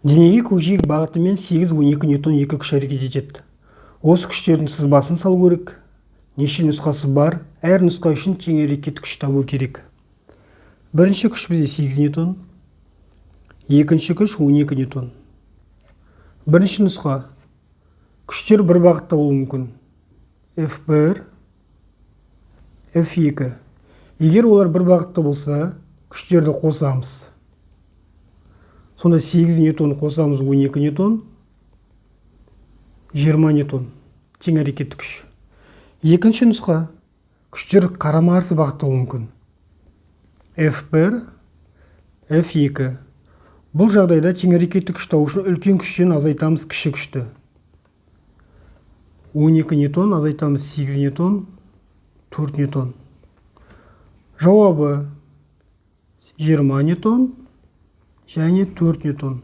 Денеге көкжиек бағытымен 8-12 ньютон екі күш әрекет етеді. Осы күштердің сызбасын салу керек. Неше нұсқасы бар, әр нұсқа үшін тең әрекет күш табу керек. Бірінші күш бізде 8 ньютон, екінші күш 12 ньютон. Бірінші нұсқа күштер бір бағытта болуы мүмкін. F1, F2. Егер олар бір бағытта болса, күштерді қосамыз. Сонда 8 ньютон қосамыз 12 ньютон, 20 ньютон. Тең әрекетті күш. Екінші нұсқа күштер қарама-қарсы бағытта болуы мүмкін. F1, F2. Бұл жағдайда тең әрекетті күш табу үшін үлкен күштен азайтамыз кіші күшті. 12 ньютон азайтамыз 8 ньютон, 4 ньютон. Жауабы 20 ньютон және 4 ньютон.